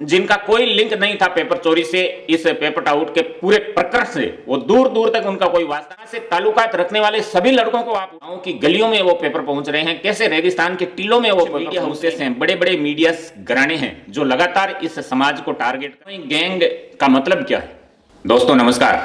जिनका कोई लिंक नहीं था पेपर चोरी से, इस पेपर आउट के पूरे प्रकरण से, वो दूर दूर तक उनका कोई वास्ता से ताल्लुकात रखने वाले सभी लड़कों को आप गांव की गलियों में वो पेपर पहुंच रहे हैं, कैसे रेगिस्तान के टीलों में वो मीडिया हाउसेस हैं, बड़े बड़े मीडिया घराने हैं जो लगातार इस समाज को टारगेट कर रहे हैं। गैंग का मतलब क्या है? दोस्तों नमस्कार,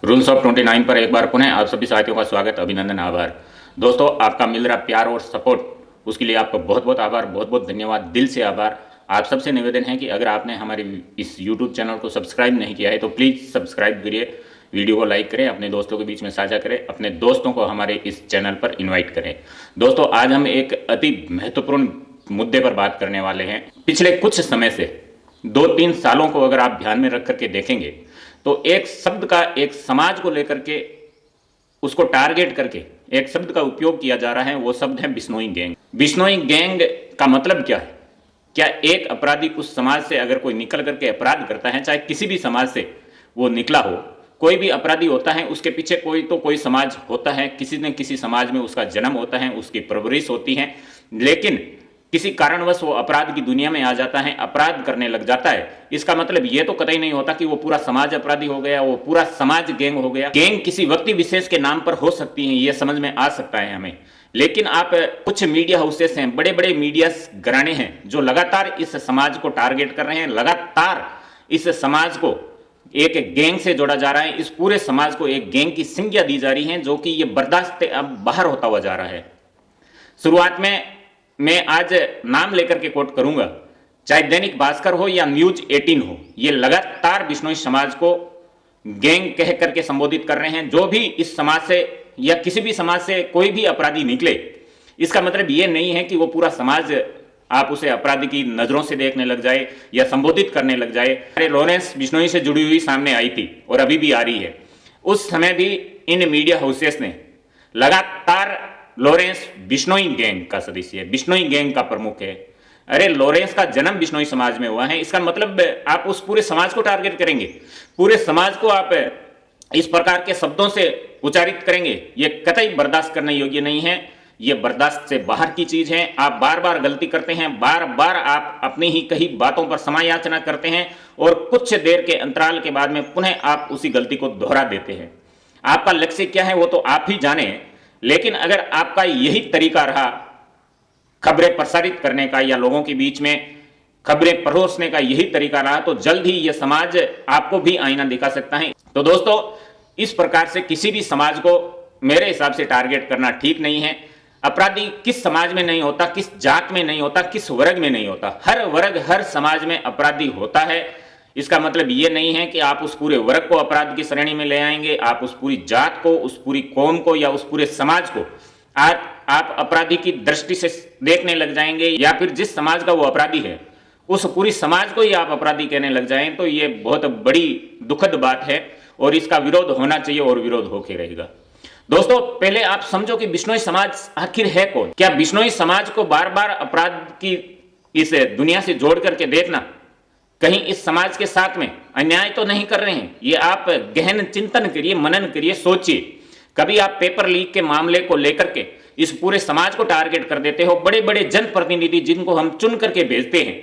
रूल्स ऑफ 29 पर एक बार पुनः आप सभी साथियों का स्वागत, अभिनंदन, आभार। दोस्तों आपका मिल रहा प्यार और सपोर्ट, उसके लिए आपको बहुत बहुत आभार, बहुत बहुत धन्यवाद, दिल से आभार। आप सबसे निवेदन है कि अगर आपने हमारे इस YouTube चैनल को सब्सक्राइब नहीं किया है तो प्लीज़ सब्सक्राइब करिए, वीडियो को लाइक करें, अपने दोस्तों के बीच में साझा करें, अपने दोस्तों को हमारे इस चैनल पर इनवाइट करें। दोस्तों आज हम एक अति महत्वपूर्ण मुद्दे पर बात करने वाले हैं। पिछले कुछ समय से 2-3 सालों को अगर आप ध्यान में रख करके देखेंगे तो एक शब्द का, एक समाज को लेकर के उसको टारगेट करके एक शब्द का उपयोग किया जा रहा है, वो शब्द है बिश्नोई गैंग। बिश्नोई गैंग का मतलब क्या है? क्या एक अपराधी उस समाज से अगर कोई निकल करके अपराध करता है, चाहे किसी भी समाज से वो निकला हो, कोई भी अपराधी होता है उसके पीछे कोई तो कोई समाज होता है, किसी न किसी समाज में उसका जन्म होता है, उसकी परवरिश होती है, लेकिन किसी कारणवश वो अपराध की दुनिया में आ जाता है, अपराध करने लग जाता है। इसका मतलब ये तो कतई नहीं होता कि वो पूरा समाज अपराधी हो गया, वो पूरा समाज गैंग हो गया। गैंग किसी व्यक्ति विशेष के नाम पर हो सकती है, ये समझ में आ सकता है हमें, लेकिन आप कुछ मीडिया हाउसेस हैं, बड़े बड़े मीडिया घराने हैं जो लगातार इस समाज को टारगेट कर रहे हैं, लगातार इस समाज को एक गैंग से जोड़ा जा रहा है, इस पूरे समाज को एक गैंग की संज्ञा दी जा रही है, जो कि ये बर्दाश्त अब बाहर होता हुआ जा रहा है। शुरुआत में मैं आज नाम लेकर के कोट करूंगा, चाहे दैनिक भास्कर हो या न्यूज 18 हो, ये लगातार बिश्नोई समाज को गैंग कह करके संबोधित कर रहे हैं। जो भी इस समाज से या किसी भी समाज से कोई भी अपराधी निकले, इसका मतलब ये नहीं है कि वो पूरा समाज आप उसे अपराधी की नजरों से देखने लग जाए या संबोधित करने लग जाए। अरे लॉरेंस बिश्नोई से जुड़ी हुई सामने आई थी और अभी भी आ रही है, उस समय भी इन मीडिया हाउसेस ने लगातार लॉरेंस बिश्नोई गैंग का सदस्य है, बिश्नोई गैंग का प्रमुख है। अरे लॉरेंस का जन्म बिश्नोई समाज में हुआ है, इसका मतलब आप उस पूरे समाज को टारगेट करेंगे, पूरे समाज को आप इस प्रकार के शब्दों से उच्चारित करेंगे, ये कतई बर्दाश्त करने योग्य नहीं है, ये बर्दाश्त से बाहर की चीज है। आप बार बार गलती करते हैं, बार बार आप अपनी ही कही बातों पर समायाचना करते हैं और कुछ देर के अंतराल के बाद में पुनः आप उसी गलती को दोहरा देते हैं। आपका लक्ष्य क्या है वो तो आप ही जाने, लेकिन अगर आपका यही तरीका रहा खबरें प्रसारित करने का या लोगों के बीच में खबरें परोसने का, यही तरीका रहा, तो जल्द ही यह समाज आपको भी आईना दिखा सकता है। तो दोस्तों इस प्रकार से किसी भी समाज को मेरे हिसाब से टारगेट करना ठीक नहीं है। अपराधी किस समाज में नहीं होता, किस जात में नहीं होता, किस वर्ग में नहीं होता, हर वर्ग हर समाज में अपराधी होता है। इसका मतलब ये नहीं है कि आप उस पूरे वर्ग को अपराध की श्रेणी में ले आएंगे, आप उस पूरी जात को, उस पूरी कौम को या उस पूरे समाज को आप अपराधी की दृष्टि से देखने लग जाएंगे, या फिर जिस समाज का वो अपराधी है उस पूरी समाज को ही आप अपराधी कहने लग जाएं, तो ये बहुत बड़ी दुखद बात है और इसका विरोध होना चाहिए और विरोध होके रहेगा। दोस्तों पहले आप समझो कि बिश्नोई समाज आखिर है कौन? क्या बिश्नोई समाज को बार बार अपराध की इस दुनिया से जोड़ करके देखना कहीं इस समाज के साथ में अन्याय तो नहीं कर रहे हैं? ये आप गहन चिंतन करिए, मनन करिए, सोचिए। कभी आप पेपर लीक के मामले को लेकर के इस पूरे समाज को टारगेट कर देते हो। बड़े बड़े जनप्रतिनिधि जिनको हम चुन करके भेजते हैं,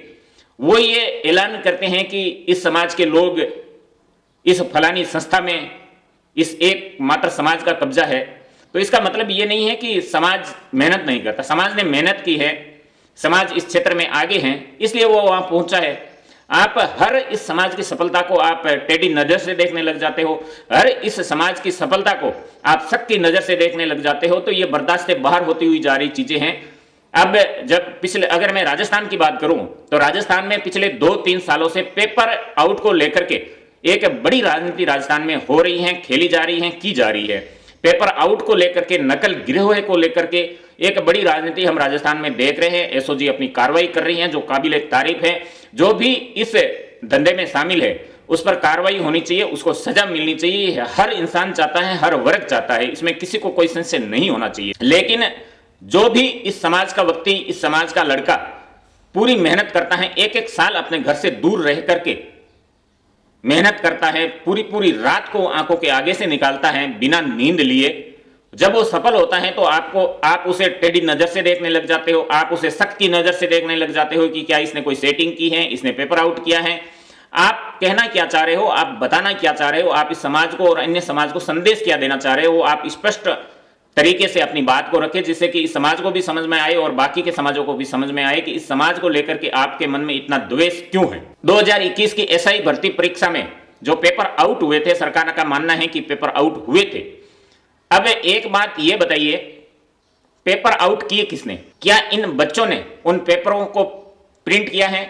वो ये ऐलान करते हैं कि इस समाज के लोग इस फलानी संस्था में इस एक मात्र समाज का कब्जा है। तो इसका मतलब ये नहीं है कि समाज मेहनत नहीं करता, समाज ने मेहनत की है, समाज इस क्षेत्र में आगे हैं इसलिए वो वहां पहुंचा है। आप हर इस समाज की सफलता को आप टेढ़ी नजर से देखने लग जाते हो, हर इस समाज की सफलता को आप शक की नजर से देखने लग जाते हो, तो ये बर्दाश्त से बाहर होती हुई जा रही चीजें हैं। अब जब पिछले, अगर मैं राजस्थान की बात करूं तो राजस्थान में पिछले 2-3 सालों से पेपर आउट को लेकर के एक बड़ी राजनीति राजस्थान में हो रही है, खेली जा रही है, की जा रही है। पेपर आउट को लेकर के, नकल गिरोह को लेकर के एक बड़ी राजनीति हम राजस्थान में देख रहे हैं। एसओजी अपनी कार्रवाई कर रही है जो काबिल तारीफ है। जो भी इस धंधे में शामिल है उस पर कार्रवाई होनी चाहिए, उसको सजा मिलनी चाहिए। हर इंसान चाहता है, हर वर्ग चाहता है, इसमें किसी को कोई संशय नहीं होना चाहिए। लेकिन जो भी इस समाज का व्यक्ति, इस समाज का लड़का पूरी मेहनत करता है, एक एक साल अपने घर से दूर रह करके मेहनत करता है, पूरी पूरी रात को आंखों के आगे से निकालता है बिना नींद लिए, जब वो सफल होता है तो आप उसे टेढ़ी नजर से देखने लग जाते हो, आप उसे शक की नजर से देखने लग जाते हो कि क्या इसने कोई सेटिंग की है, इसने पेपर आउट किया है। आप कहना क्या चाह रहे हो, आप बताना क्या चाह रहे हो, आप इस समाज को और अन्य समाज को संदेश क्या देना चाह रहे हो, आप स्पष्ट तरीके से अपनी बात को रखें, जिससे कि इस समाज को भी समझ में आए और बाकी के समाजों को भी समझ में आए कि इस समाज को लेकर के आपके मन में इतना द्वेष क्यों है। 2021 की एसआई भर्ती परीक्षा में जो पेपर आउट हुए थे, सरकार का मानना है कि पेपर आउट हुए थे। अब एक बात यह बताइए, पेपर आउट किए किसने? क्या इन बच्चों ने उन पेपरों को प्रिंट किया है?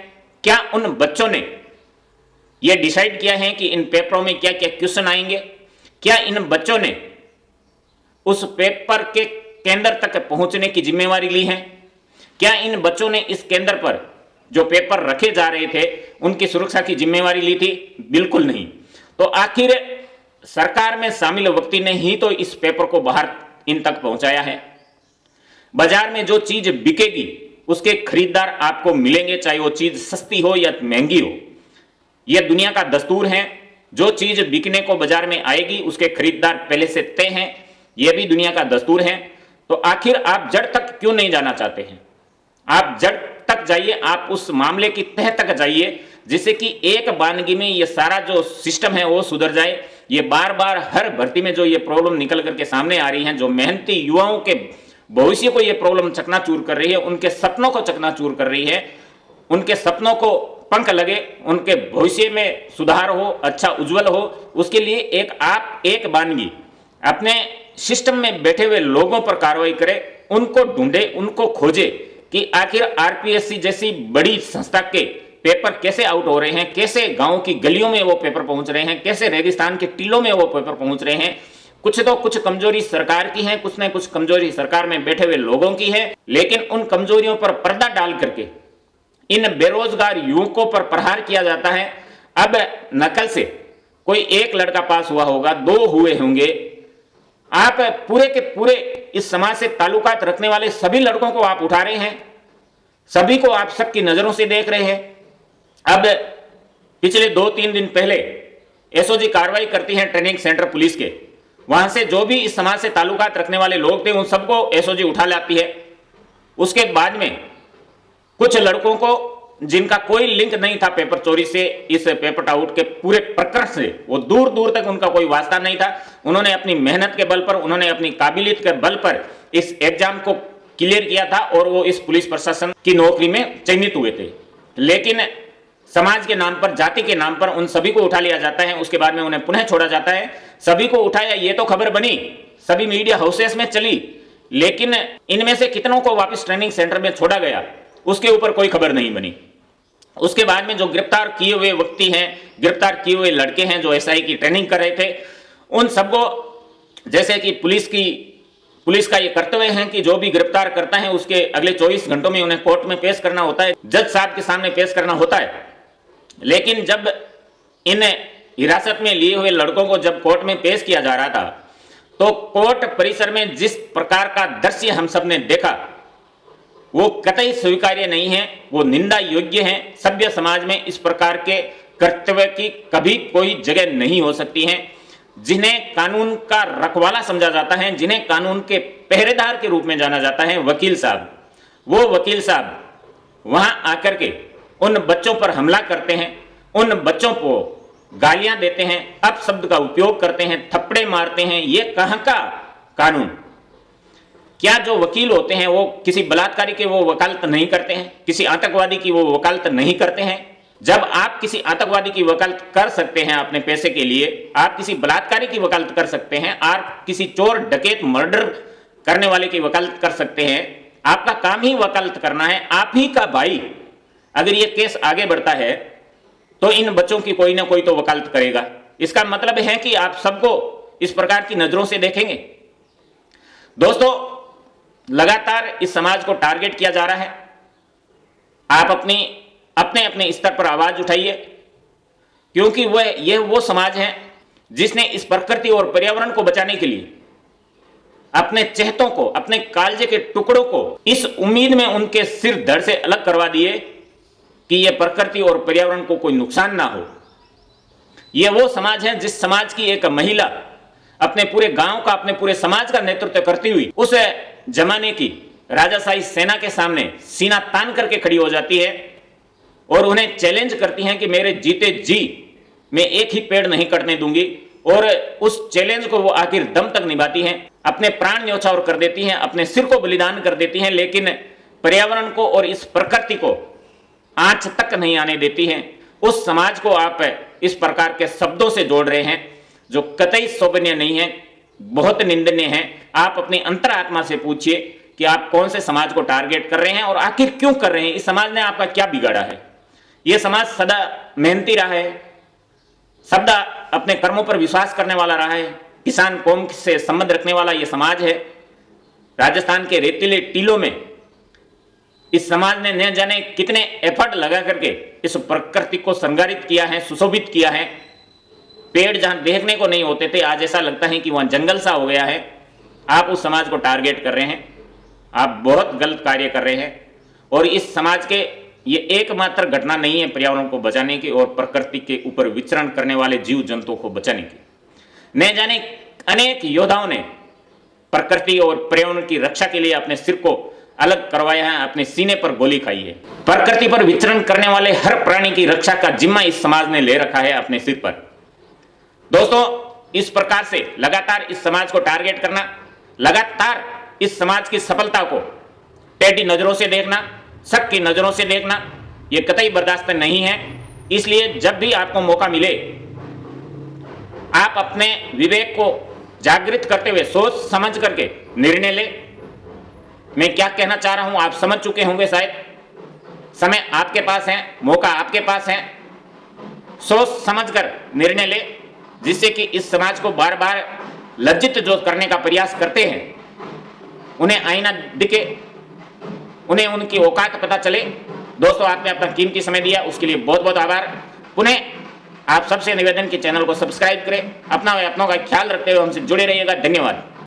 क्या उन बच्चों ने यह डिसाइड किया है कि इन पेपरों में क्या क्या क्वेश्चन आएंगे? क्या इन बच्चों ने उस पेपर के केंद्र तक पहुंचने की जिम्मेवारी ली है? क्या इन बच्चों ने इस केंद्र पर जो पेपर रखे जा रहे थे उनकी सुरक्षा की जिम्मेवारी ली थी? बिल्कुल नहीं। तो आखिर सरकार में शामिल व्यक्ति ने ही तो इस पेपर को बाहर इन तक पहुंचाया है। बाजार में जो चीज बिकेगी उसके खरीदार आपको मिलेंगे, चाहे वो चीज सस्ती हो या महंगी हो। यह दुनिया का दस्तूर है। जो चीज बिकने को बाजार में आएगी उसके खरीदार पहले से तय हैं। यह भी दुनिया का दस्तूर है। तो आखिर आप जड़ तक क्यों नहीं जाना चाहते हैं? आप जड़ तक जाइए, आप उस मामले की तह तक जाइए, जिससे कि एक वानगी में ये सारा जो सिस्टम है वो सुधर जाए। ये बार बार हर भर्ती में जो ये प्रॉब्लम निकल करके सामने आ रही है, जो मेहनती युवाओं के भविष्य को ये प्रॉब्लम चकनाचूर कर रही है, उनके सपनों को चकनाचूर कर रही है, उनके सपनों को पंख लगे, उनके भविष्य में सुधार हो, अच्छा उज्जवल हो, उसके लिए एक वानगी अपने सिस्टम में बैठे हुए लोगों पर कार्रवाई करे, उनको ढूंढे, उनको खोजे कि आखिर आरपीएससी जैसी बड़ी संस्था के पेपर कैसे आउट हो रहे हैं, कैसे गांव की गलियों में वो पेपर पहुंच रहे हैं, कैसे रेगिस्तान के टीलों में वो पेपर पहुंच रहे हैं। कुछ कमजोरी सरकार की है, कुछ न कुछ कमजोरी सरकार में बैठे हुए लोगों की है, लेकिन उन कमजोरियों पर पर्दा डाल करके इन बेरोजगार युवकों पर प्रहार किया जाता है। अब नकल से कोई एक लड़का पास हुआ होगा, 2 हुए होंगे, आप पूरे के पूरे इस समाज से ताल्लुकात रखने वाले सभी लड़कों को आप उठा रहे हैं, सभी को आप शक की नजरों से देख रहे हैं। अब पिछले 2-3 दिन पहले एसओजी कार्रवाई करती है ट्रेनिंग सेंटर पुलिस के, वहां से जो भी इस समाज से ताल्लुकात रखने वाले लोग थे उन सबको एसओजी उठा लाती है। उसके बाद में कुछ लड़कों को जिनका कोई लिंक नहीं था पेपर चोरी से, इस पेपर आउट के पूरे प्रकरण से, वो दूर दूर तक उनका कोई वास्ता नहीं था। उन्होंने अपनी मेहनत के बल पर, उन्होंने अपनी काबिलियत के बल पर इस एग्जाम को क्लियर किया था और वो इस पुलिस प्रशासन की नौकरी में चयनित हुए थे। लेकिन समाज के नाम पर, जाति के नाम पर उन सभी को उठा लिया जाता है, उसके बाद में उन्हें पुनः छोड़ा जाता है। सभी को उठाया, ये तो खबर बनी, सभी मीडिया हाउसेस में चली, लेकिन इनमें से कितनों को वापस ट्रेनिंग सेंटर में छोड़ा गया उसके ऊपर कोई खबर नहीं बनी। उसके बाद में जो गिरफ्तार किए हुए व्यक्ति हैं, गिरफ्तार किए हुए लड़के हैं जो एसआई की ट्रेनिंग कर रहे थे, उन सबको, जैसे कि पुलिस का ये कर्तव्य है कि जो भी गिरफ्तार करता है उसके अगले 24 घंटों में उन्हें कोर्ट में पेश करना होता है, जज साहब के सामने पेश करना होता है। लेकिन जब इन हिरासत में लिए हुए लड़कों को जब कोर्ट में पेश किया जा रहा था, तो कोर्ट परिसर में जिस प्रकार का दृश्य हम सब ने देखा वो कतई स्वीकार्य नहीं है, वो निंदा योग्य है। सभ्य समाज में इस प्रकार के कर्तव्य की कभी कोई जगह नहीं हो सकती है। जिन्हें कानून का रखवाला समझा जाता है, जिन्हें कानून के पहरेदार के रूप में जाना जाता है, वकील साहब, वो वकील साहब वहां आकर के उन बच्चों पर हमला करते हैं, उन बच्चों को गालियां देते हैं, अपशब्द का उपयोग करते हैं, थप्पड़े मारते हैं। ये कहां का कानून? क्या जो वकील होते हैं वो किसी बलात्कारी की वो वकालत नहीं करते हैं, किसी आतंकवादी की वो वकालत नहीं करते हैं? जब आप किसी आतंकवादी की वकालत कर सकते हैं अपने पैसे के लिए, आप किसी बलात्कारी की वकालत कर सकते हैं, आप किसी चोर डकैत मर्डर करने वाले की वकालत कर सकते हैं, आपका काम ही वकालत करना है, आप ही का भाई अगर ये केस आगे बढ़ता है तो इन बच्चों की कोई ना कोई तो वकालत करेगा। इसका मतलब है कि आप सबको इस प्रकार की नजरों से देखेंगे। दोस्तों, लगातार इस समाज को टारगेट किया जा रहा है। आप अपने अपने स्तर पर आवाज उठाइए, क्योंकि यह वो समाज है जिसने इस प्रकृति और पर्यावरण को बचाने के लिए अपने चेहतों को, अपने कालजे के टुकड़ों को इस उम्मीद में उनके सिर धड़ से अलग करवा दिए कि यह प्रकृति और पर्यावरण को कोई नुकसान ना हो। यह वो समाज है जिस समाज की एक महिला अपने पूरे गांव का, अपने पूरे समाज का नेतृत्व करती हुई उस जमाने की राजाशाही सेना के सामने सीना तान करके खड़ी हो जाती है और उन्हें चैलेंज करती हैं कि मेरे जीते जी मैं एक ही पेड़ नहीं कटने दूंगी। और उस चैलेंज को वो आखिर दम तक निभाती हैं, अपने प्राण न्यौछावर कर देती हैं, अपने सिर को बलिदान कर देती हैं, लेकिन पर्यावरण को और इस प्रकृति को आंच तक नहीं आने देती हैं। उस समाज को आप इस प्रकार के शब्दों से जोड़ रहे हैं जो कतई शोभनीय नहीं है, बहुत निंदनीय है। आप अपनी अंतरात्मा से पूछिए कि आप कौन से समाज को टारगेट कर रहे हैं और आखिर क्यों कर रहे हैं। इस समाज ने आपका क्या बिगाड़ा है? यह समाज सदा मेहनती रहा है, सदा अपने कर्मों पर विश्वास करने वाला रहा है, किसान कौम से संबंध रखने वाला यह समाज है। राजस्थान के रेतीले टीलों में इस समाज ने न जाने कितने एफर्ट लगा करके इस प्रकृति को श्रृंगारित किया है, सुशोभित किया है। पेड़ जहां देखने को नहीं होते थे, आज ऐसा लगता है कि वहां जंगल सा हो गया है। आप उस समाज को टारगेट कर रहे हैं, आप बहुत गलत कार्य कर रहे हैं। और इस समाज के ये एकमात्र घटना नहीं है पर्यावरण को बचाने की और प्रकृति के ऊपर विचरण करने वाले जीव जंतुओं को बचाने की। न जाने अनेक योद्धाओं ने प्रकृति और पर्यावरण की रक्षा के लिए अपने सिर को अलग करवाया है, अपने सीने पर गोली खाई है। प्रकृति पर विचरण करने वाले हर प्राणी की रक्षा का जिम्मा इस समाज ने ले रखा है अपने सिर पर। दोस्तों, इस प्रकार से लगातार इस समाज को टारगेट करना, लगातार इस समाज की सफलता को टेढ़ी नजरों से देखना, शक की नजरों से देखना, यह कतई बर्दाश्त नहीं है। इसलिए जब भी आपको मौका मिले, आप अपने विवेक को जागृत करते हुए सोच समझ करके निर्णय ले। मैं क्या कहना चाह रहा हूं आप समझ चुके होंगे शायद। समय आपके पास है, मौका आपके पास है, सोच समझकर निर्णय ले, जिससे कि इस समाज को बार बार लज्जित जो करने का प्रयास करते हैं उन्हें आईना दिखे, उन्हें उनकी औकात पता चले। दोस्तों, आपने अपना कीमती समय दिया, उसके लिए बहुत बहुत आभार। पुनः आप सबसे निवेदन कि चैनल को सब्सक्राइब करें, अपना व अपनों का ख्याल रखते हुए हमसे जुड़े रहिएगा। धन्यवाद।